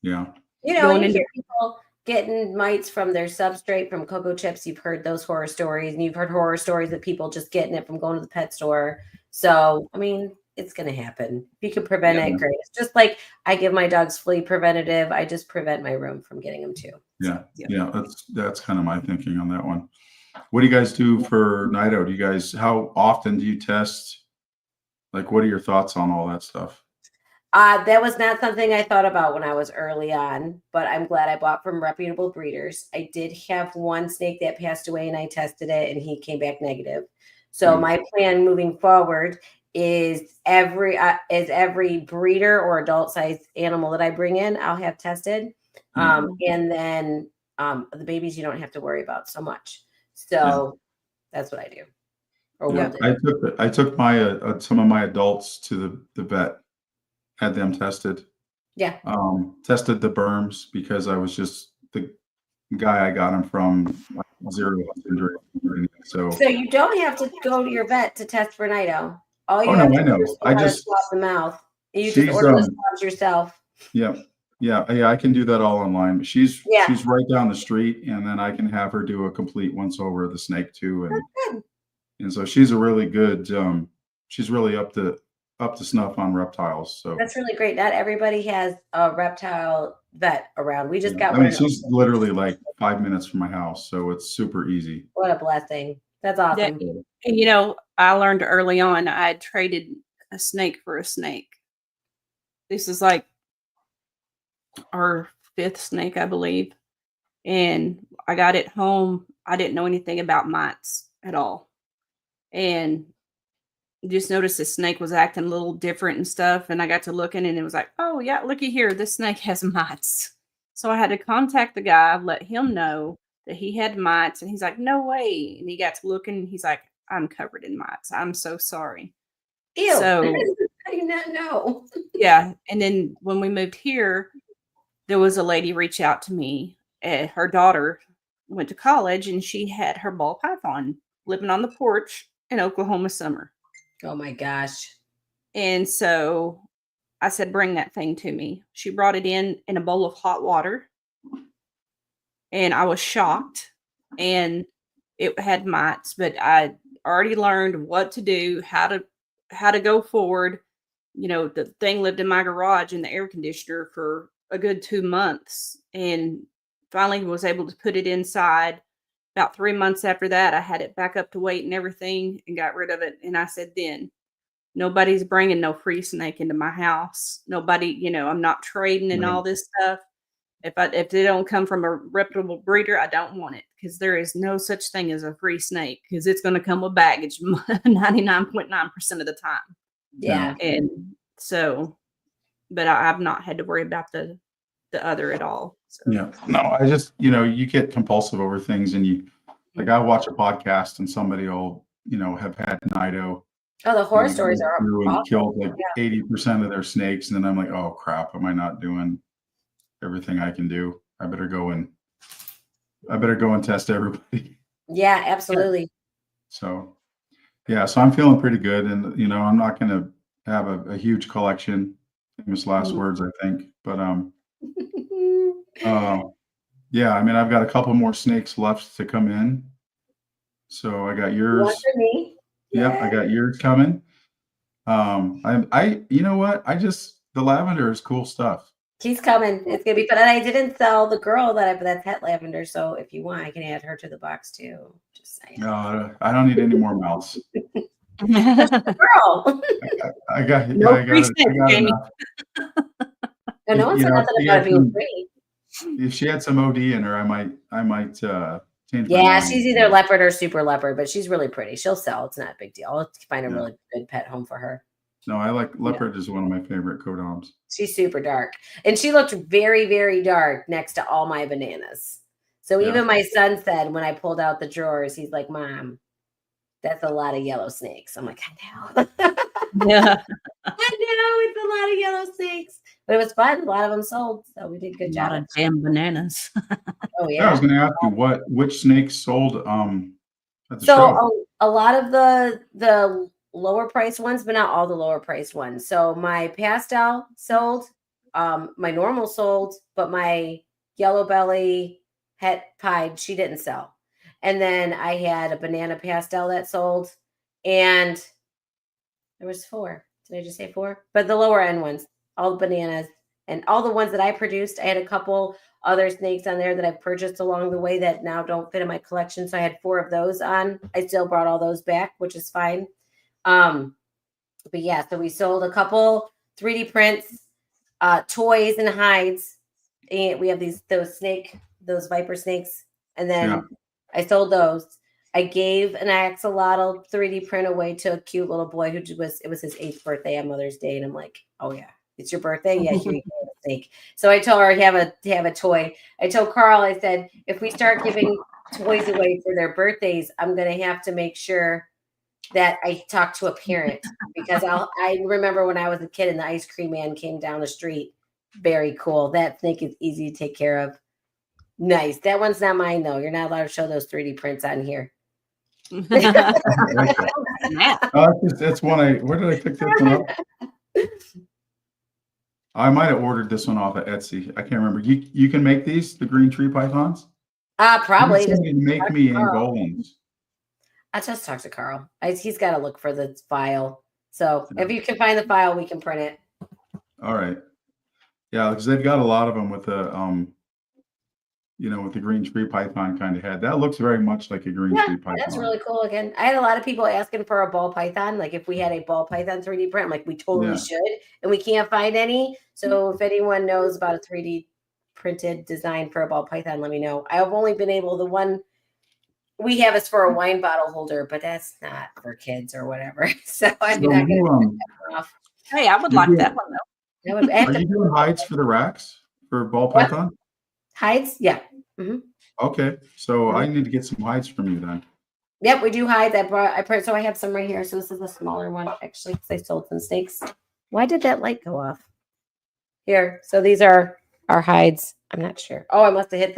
Yeah. You Going hear into- people getting mites from their substrate from cocoa chips. You've heard those horror stories, and you've heard horror stories of people just getting it from going to the pet store. So, I mean, it's going to happen. If you can prevent it, great. It's just like I give my dogs flea preventative. I just prevent my room from getting them too. Yeah. That's kind of my thinking on that one. What do you guys do for Nido? How often do you test? Like, what are your thoughts on all that stuff? That was not something I thought about when I was early on, but I'm glad I bought from reputable breeders. I did have one snake that passed away, and I tested it, and he came back negative. So my plan moving forward is every breeder or adult sized animal that I bring in, I'll have tested. And then the babies you don't have to worry about so much. So that's what I do. I took my some of my adults to the vet, had them tested. Yeah. Tested the berms because I was just the guy I got them from, like, zero husbandry. So you don't have to go to your vet to test for Nido. All you I know. I just swab the mouth. You just order the swabs yourself. Yeah. I can do that all online. But she's right down the street, and then I can have her do a complete once over of the snake too. And so she's a really good. She's really up to snuff on reptiles. So that's really great. Not everybody has a reptile vet around. We just got. I mean, she's literally like 5 minutes from my house, so it's super easy. What a blessing! That's awesome. And I learned early on I had traded a snake for a snake. This is like our 5th snake, I believe. And I got it home. I didn't know anything about mites at all. And just noticed the snake was acting a little different and stuff. And I got to looking, and it was like, oh, yeah, looky here. This snake has mites. So I had to contact the guy, let him know that he had mites. And he's like, no way. And he got to looking, and he's like, I'm covered in mites. I'm so sorry. Ew. So I did not know. Yeah. And then when we moved here, there was a lady reach out to me. Her daughter went to college, and she had her ball python living on the porch in Oklahoma summer. Oh my gosh. And so I said, bring that thing to me. She brought it in a bowl of hot water, and I was shocked, and it had mites, but I already learned what to do, how to go forward. The thing lived in my garage in the air conditioner for a good 2 months, and finally was able to put it inside. About 3 months after that, I had it back up to weight and everything and got rid of it. And I said, then nobody's bringing no free snake into my house. Nobody, I'm not trading and all this stuff. If they don't come from a reputable breeder, I don't want it, because there is no such thing as a free snake, because it's going to come with baggage 99.9% of the time. Yeah. And so, but I've not had to worry about the other at all. So. Yeah. No, I just, you get compulsive over things, and I watch a podcast, and somebody will, have had Nido. Oh, the horror stories are awesome. And killed like 80% of their snakes. And then I'm like, oh crap, am I not doing everything I can do? I better go and test everybody. Yeah, absolutely. So I'm feeling pretty good. And, I'm not going to have a huge collection. Famous last words, I think. But, I've got a couple more snakes left to come in. So I got yours. One for me. Yeah, I got yours coming. You know what? The lavender is cool stuff. He's coming. It's gonna be fun. And I didn't sell the girl that's het lavender. So if you want, I can add her to the box too. Just saying. No, I don't need any more mouths. Girl. I got Jamie. No one said nothing about being free. If she had some OD in her, I might change. Yeah, she's either leopard or super leopard, but she's really pretty. She'll sell. It's not a big deal. I'll find a really good pet home for her. No, I like leopard is one of my favorite codoms. She's super dark, and she looked very, very dark next to all my bananas. So even my son said when I pulled out the drawers, he's like, "Mom, that's a lot of yellow snakes." I'm like, "I know." Yeah, I know it's a lot of yellow snakes, but it was fun. A lot of them sold, so we did a good job. A lot of damn bananas. Oh yeah. I was going to ask you which snakes sold at the show. So a lot of the lower priced ones, but not all the lower priced ones. So my pastel sold, my normal sold, but my yellow belly, het pied. She didn't sell. And then I had a banana pastel that sold. And there was 4. Did I just say 4? But the lower end ones, all the bananas and all the ones that I produced. I had a couple other snakes on there that I've purchased along the way that now don't fit in my collection. So I had 4 of those on. I still brought all those back, which is fine. But yeah, so we sold a couple 3D prints, toys and hides. And we have those viper snakes. And then I sold those. I gave an axolotl 3D print away to a cute little boy it was his 8th birthday on Mother's Day. And I'm like, oh yeah, it's your birthday? Yeah, here you go, a snake. So I told her have a toy. I told Carl, I said, if we start giving toys away for their birthdays, I'm going to have to make sure that I talk to a parent because I remember when I was a kid and the ice cream man came down the street. Very cool. That snake is easy to take care of. Nice. That one's not mine though. You're not allowed to show those 3D prints on here. Matt. That's one where did I pick this one up? I might have ordered this one off of Etsy. I can't remember. You can make these, the green tree pythons? Probably. Just make me Angolans. I'll just talk to Carl. He's got to look for the file. So if you can find the file, we can print it. All right. Yeah, because they've got a lot of them with the with the green tree python kind of head. That looks very much like a green tree python. That's really cool. Again, I had a lot of people asking for a ball python. Like if we had a ball python 3D print, I'm like, we totally should. And we can't find any. So if anyone knows about a 3D printed design for a ball python, let me know. I've only been able, the one we have is for a wine bottle holder, but that's not for kids or whatever. So I'm not going to that off. Hey, I would like that one though. Are you doing hides for the racks for ball python? Hides? Yeah. Mm-hmm. Okay. So I need to get some hides from you then. Yep, we do hides. So I have some right here. So this is a smaller one actually because I sold some snakes. Why did that light go off? Here. So these are our hides. I'm not sure. Oh, I must have hit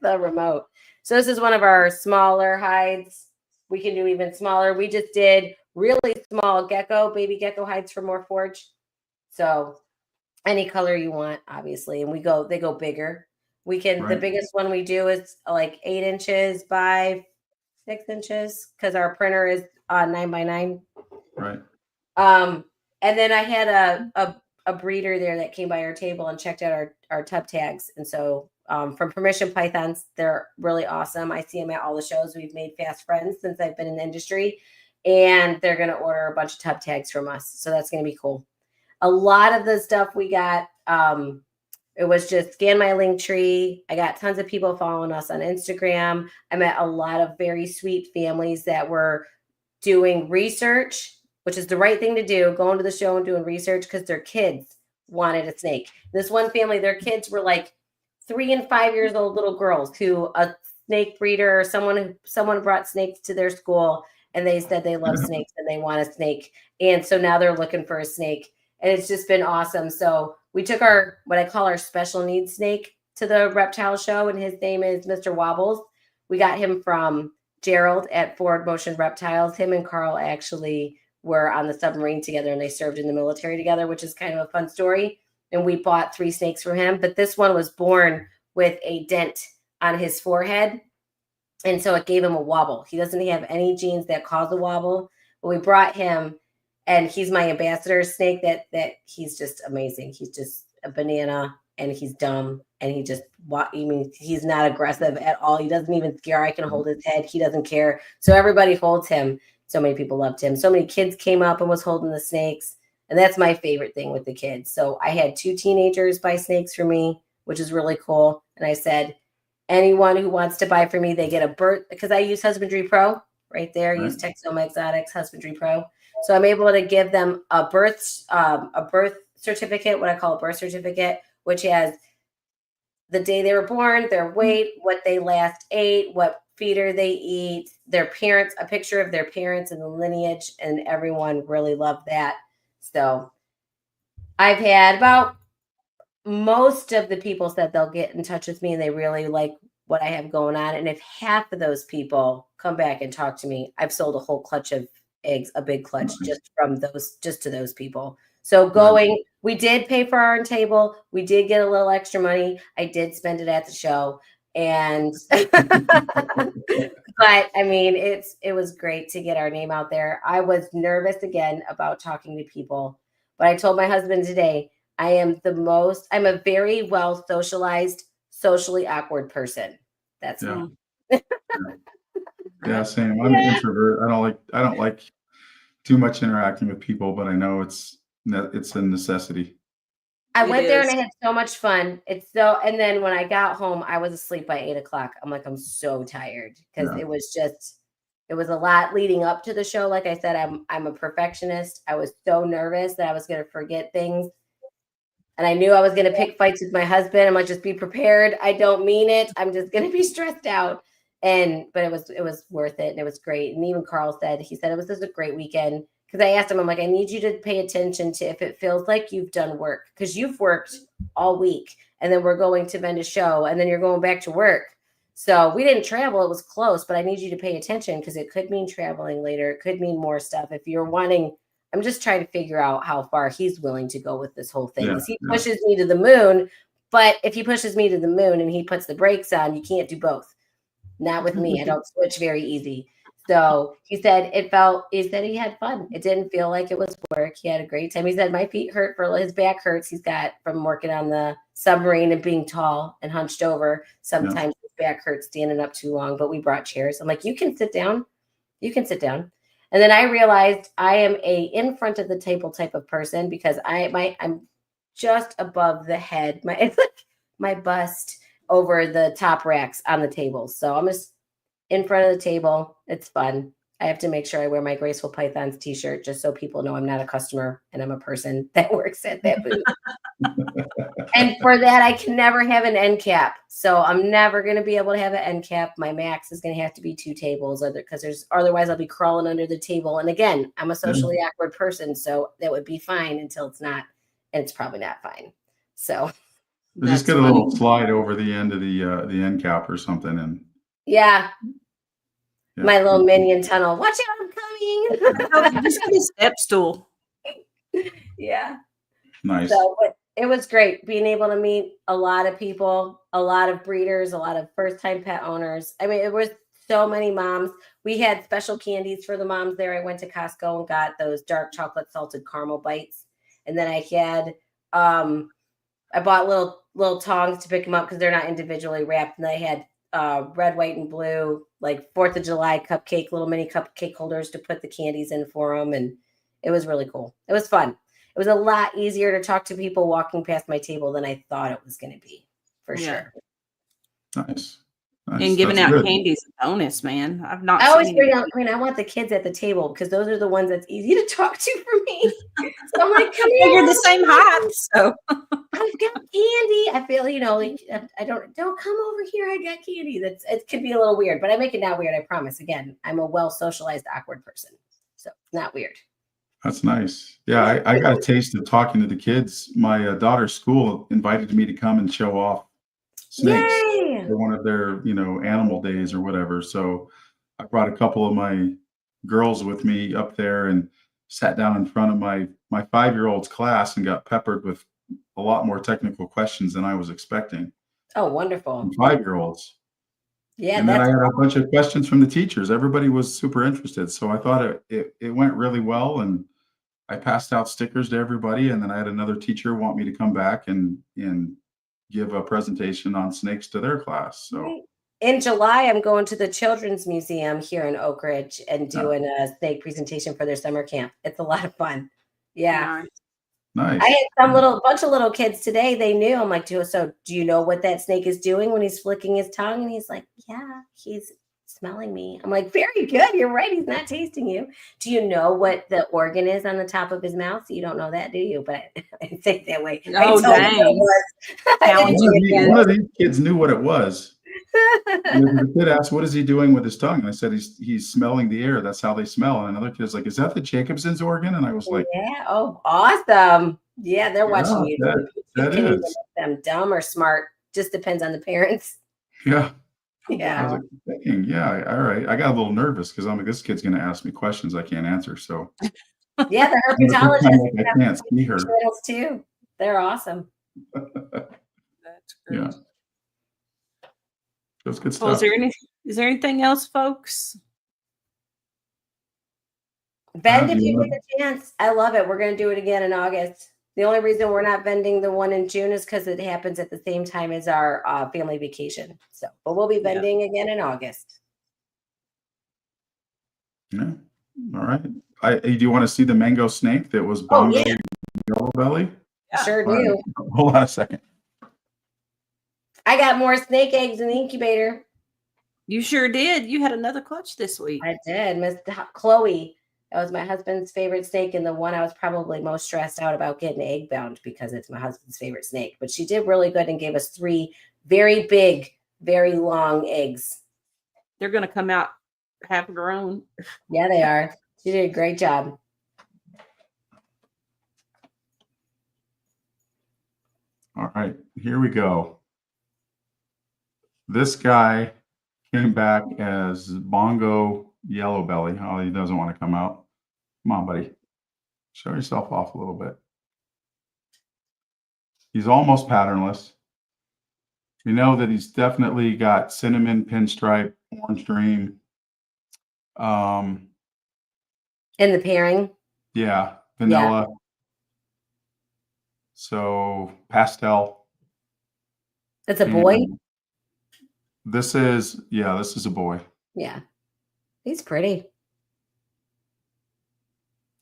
the remote. So this is one of our smaller hides. We can do even smaller. We just did really small baby gecko hides for More Forge. So any color you want, obviously. And they go bigger. We can, the biggest one we do is like 8 inches by 6 inches because our printer is 9x9. Right. And then I had a breeder there that came by our table and checked out our tub tags. And so from Permission Pythons, they're really awesome. I see them at all the shows. We've made fast friends since I've been in the industry. And they're going to order a bunch of tub tags from us. So that's going to be cool. A lot of the stuff we got, it was just scan my link tree. I got tons of people following us on Instagram. I met a lot of very sweet families that were doing research, which is the right thing to do, going to the show and doing research because their kids wanted a snake. This one family, their kids were like 3 and 5 years old little girls who a snake breeder or someone brought snakes to their school and they said they love snakes and they want a snake. And so now they're looking for a snake. And it's just been awesome. So we took what I call our special needs snake to the reptile show, and his name is Mr. Wobbles. We got him from Gerald at Forward Motion Reptiles. Him and Carl actually were on the submarine together, and they served in the military together, which is kind of a fun story. And we bought 3 snakes from him, but this one was born with a dent on his forehead. And so it gave him a wobble. He doesn't have any genes that cause a wobble, but we brought him. And he's my ambassador snake that he's just amazing. He's just a banana and he's dumb and he's not aggressive at all. He doesn't even scare. I can hold his head. He doesn't care. So everybody holds him. So many people loved him. So many kids came up and was holding the snakes. And that's my favorite thing with the kids. So I had 2 teenagers buy snakes for me, which is really cool. And I said, anyone who wants to buy for me, they get a birth, because I use Husbandry Pro right there. Use Texoma Exotics, Husbandry Pro. So I'm able to give them a birth certificate, what I call a birth certificate, which has the day they were born, their weight, what they last ate, what feeder they eat, their parents, a picture of their parents and the lineage, and everyone really loved that. So I've had about most of the people said they'll get in touch with me and they really like what I have going on. And if half of those people come back and talk to me, I've sold a whole clutch of eggs, a big clutch just to those people. So going We did pay for our own table. We did get a little extra money. I did spend it at the show. And but I mean, it was great to get our name out there. I was nervous again about talking to people, but I told my husband today, I'm a very well socialized, socially awkward person. That's Yeah. me. Yeah, same. I'm an introvert. I don't like too much interacting with people, but I know it's a necessity. I It went there and is. I had so much fun. And then when I got home, I was asleep by 8:00. I'm like, I'm so tired because Yeah. it was a lot leading up to the show. Like I said, I'm a perfectionist. I was so nervous that I was going to forget things. And I knew I was going to pick fights with my husband. I'm like, just be prepared. I don't mean it. I'm just going to be stressed out. But it was worth it. And it was great. And even Carl said, it was just a great weekend. Because I asked him, I'm like, I need you to pay attention to if it feels like you've done work. Because you've worked all week. And then we're going to vend a show. And then you're going back to work. So we didn't travel. It was close. But I need you to pay attention because it could mean traveling later. It could mean more stuff. If you're wanting, I'm just trying to figure out how far he's willing to go with this whole thing. Because he pushes me to the moon. But if he pushes me to the moon and he puts the brakes on, you can't do both. Not with me. I don't switch very easy. So he said he had fun. It didn't feel like it was work. He had a great time. He said, my feet hurt his back hurts. He's got from working on the submarine and being tall and hunched over. Sometimes his back hurts standing up too long, but we brought chairs. I'm like, you can sit down. You can sit down. And then I realized I am a in front of the table type of person because I'm just above the head. It's like my bust over the top racks on the tables. So I'm just in front of the table. It's fun. I have to make sure I wear my Graceful Pythons t-shirt just so people know I'm not a customer and I'm a person that works at that booth. And for that, I can never have an end cap. So I'm never going to be able to have an end cap. My max is going to have to be 2 tables because otherwise I'll be crawling under the table. And again, I'm a socially awkward person. So that would be fine until it's not. And it's probably not fine. So just get a little slide over the end of the end cap or something. And my little minion tunnel. Watch out, I'm coming. Just get a step stool. Yeah. Nice. So it was great being able to meet a lot of people, a lot of breeders, a lot of first-time pet owners. I mean, it was so many moms. We had special candies for the moms there. I went to Costco and got those dark chocolate salted caramel bites. And then I had I bought little tongs to pick them up because they're not individually wrapped. And I had red, white, and blue, like 4th of July cupcake, little mini cupcake holders to put the candies in for them. And it was really cool. It was fun. It was a lot easier to talk to people walking past my table than I thought it was going to be, for sure. Nice. And giving out candy is a bonus, man. I've not. I always bring out. I mean, I want the kids at the table because those are the ones that's easy to talk to for me. So I'm like, come here. You're the same height, so I've got candy. I feel, like I don't come over here. I got candy. It could be a little weird, but I make it not weird. I promise. Again, I'm a well socialized, awkward person, so it's not weird. That's nice. Yeah, I got a taste of talking to the kids. My daughter's school invited me to come and show off snakes for one of their, animal days or whatever. So I brought a couple of my girls with me up there and sat down in front of my 5-year-old's class and got peppered with a lot more technical questions than I was expecting. Oh, wonderful. From 5-year-olds. Yeah. And then I had a bunch of questions from the teachers. Everybody was super interested. So I thought it went really well. And I passed out stickers to everybody. And then I had another teacher want me to come back and give a presentation on snakes to their class. So in July, I'm going to the Children's Museum here in Oak Ridge and doing a snake presentation for their summer camp. It's a lot of fun. Yeah. Nice. I had bunch of little kids today. They knew. I'm like, so do you know what that snake is doing when he's flicking his tongue? And he's like, yeah, he's smelling me. I'm like, very good. You're right. He's not tasting you. Do you know what the organ is on the top of his mouth? You don't know that, do you? But I didn't think that way. Oh, dang. One of these kids knew what it was. The kid asked, what is he doing with his tongue? And I said, he's smelling the air. That's how they smell. And another kid's like, is that the Jacobson's organ? And I was like, yeah. Oh, awesome. Yeah, they're watching you. That is. Make them dumb or smart. Just depends on the parents. Yeah. Yeah. I was like, yeah, all right. I got a little nervous because I'm like, this kid's going to ask me questions I can't answer. So Yeah, the It's kind of herpetologists like I have can't see her. channels too. They're awesome. That's great. Yeah. That's good Well, stuff. is there anything else, folks? Vend if do you you get the chance. I love it. We're going to do it again in August. The only reason we're not vending the one in June is because it happens at the same time as our family vacation. So, but we'll be vending again in August. Yeah. All right. Do you want to see the mango snake that was Oh, bongo yeah. yellow belly? Yeah. Sure All right. do. Hold on a second. I got more snake eggs in the incubator. You sure did. You had another clutch this week. I did. Miss Chloe. That was my husband's favorite snake, and the one I was probably most stressed out about getting egg bound because it's my husband's favorite snake. But she did really good and gave us 3 very big, very long eggs. They're going to come out half grown. Yeah, they are. She did a great job. All right. Here we go. This guy came back as bongo yellow belly. Oh, he doesn't want to come out. Come on, buddy. Show yourself off a little bit. He's almost patternless. We know that he's definitely got cinnamon, pinstripe, orange dream. In the pairing. Yeah, vanilla. So pastel. It's a boy. And this is a boy. Yeah. He's pretty.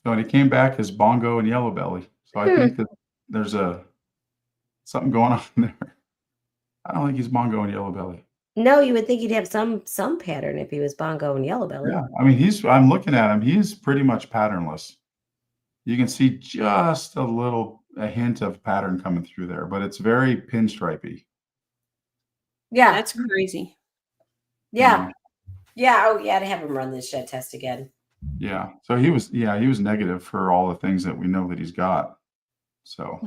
So, and he came back as bongo and yellow belly. So I think that there's something going on there. I don't think he's bongo and yellow belly. No, you would think he'd have some pattern if he was bongo and yellow belly. Yeah, I mean, I'm looking at him. He's pretty much patternless. You can see just a hint of pattern coming through there, but it's very pinstripey. Yeah. That's crazy. Yeah. Yeah. Oh, yeah. To have him run this shed test again. Yeah. So he was negative for all the things that we know that he's got. So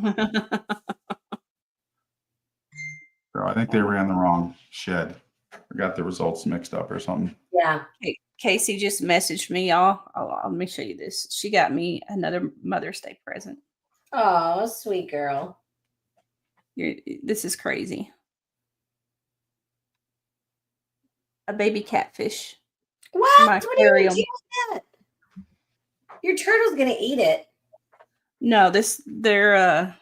I think they ran the wrong shed. I got the results mixed up or something. Yeah. Casey just messaged me. Let me show you this. She got me another Mother's Day present. Oh, sweet girl. This is crazy. A baby catfish. What? My What are you aquarium. doing with that? Your turtle's gonna eat it. No, their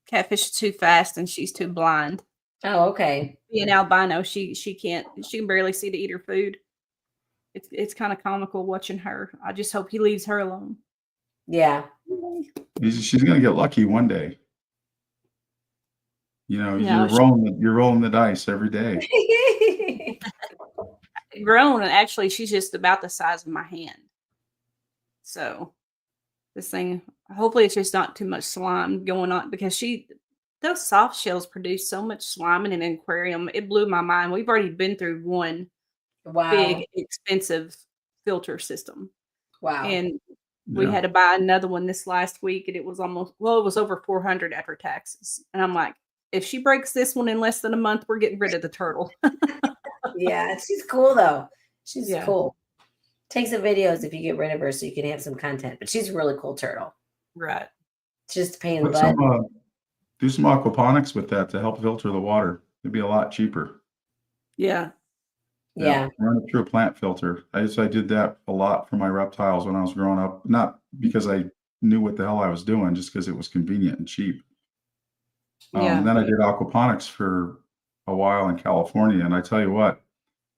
catfish is too fast and she's too blind. Oh, okay. Being albino, she can barely see to eat her food. It's kind of comical watching her. I just hope he leaves her alone. Yeah. She's gonna get lucky one day. You know, No, you're rolling the dice every day. Grown, and actually she's just about the size of my hand. So this thing, hopefully it's just not too much slime going on, because those soft shells produce so much slime in an aquarium. It blew my mind. We've already been through one big expensive filter system. Wow. And we had to buy another one this last week, and it was over $400 after taxes. And I'm like, if she breaks this one in less than a month, we're getting rid of the turtle. Yeah, she's cool though. She's cool. Take some videos if you get rid of her so you can have some content. But she's a really cool turtle. Right. It's just a pain in the butt. Do some aquaponics with that to help filter the water. It'd be a lot cheaper. Yeah. Yeah. Run it through a plant filter. I did that a lot for my reptiles when I was growing up. Not because I knew what the hell I was doing, just because it was convenient and cheap. And then I did aquaponics for a while in California. And I tell you what,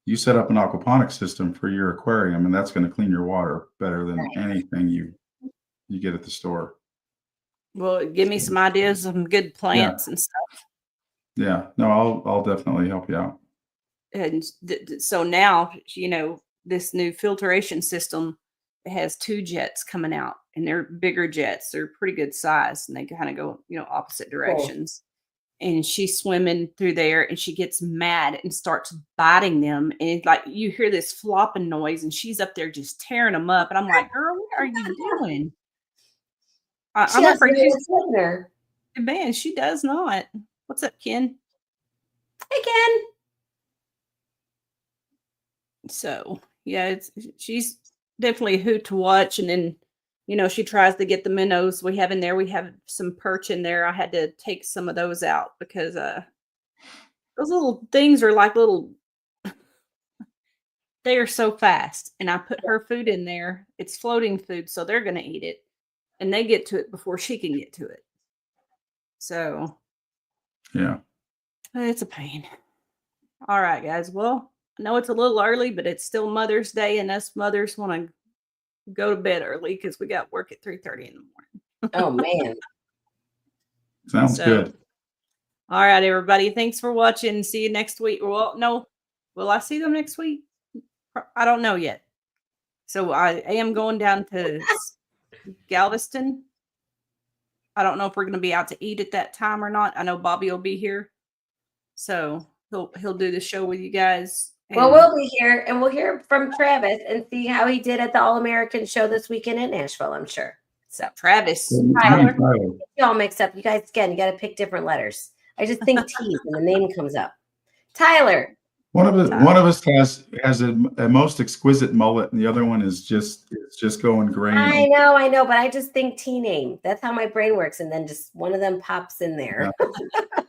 you set up an aquaponics system for your aquarium, and that's going to clean your water better than anything you get at the store. Well, give me some ideas of some good plants and stuff. Yeah, no, I'll definitely help you out. And so now, this new filtration system has 2 jets coming out, and they're bigger jets. They're pretty good size, and they kind of go, opposite directions. And she's swimming through there, and she gets mad and starts biting them. And it's like you hear this flopping noise, and she's up there just tearing them up. And I'm like, girl, what are you doing? I'm afraid she's sitting there. Man, she does not. What's up, Ken? Hey, Ken. So yeah, she's definitely a hoot to watch. And then, you know, she tries to get the minnows we have in there. We have some perch in there. I had to take some of those out because those little things are like little, they are so fast. And I put her food in there. It's floating food, so they're going to eat it. And they get to it before she can get to it. So, Yeah. it's a pain. All right, guys. Well, I know it's a little early, but it's still Mother's Day, and us mothers want to go to bed early because we got work at 3:30 in the morning. Oh man. Sounds good. All right, everybody. Thanks for watching. See you next week. Well, no, will I see them next week? I don't know yet. So I am going down to Galveston. I don't know if we're going to be out to eat at that time or not. I know Bobby will be here, so he'll do the show with you guys. Well, we'll be here and we'll hear from Travis and see how he did at the All-American show this weekend in Nashville, I'm sure. So Travis, Tyler, you all mixed up. You guys, again, you got to pick different letters. I just think T's and the name comes up. Tyler. One of us has a most exquisite mullet, and the other one is just going grain. I know, but I just think T name. That's how my brain works, and then just one of them pops in there. Yeah.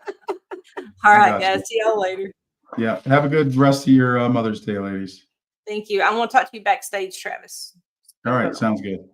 All right, guys. See y'all later. Yeah. Have a good rest of your Mother's Day, ladies. Thank you. I want to talk to you backstage, Travis. All right. Sounds good.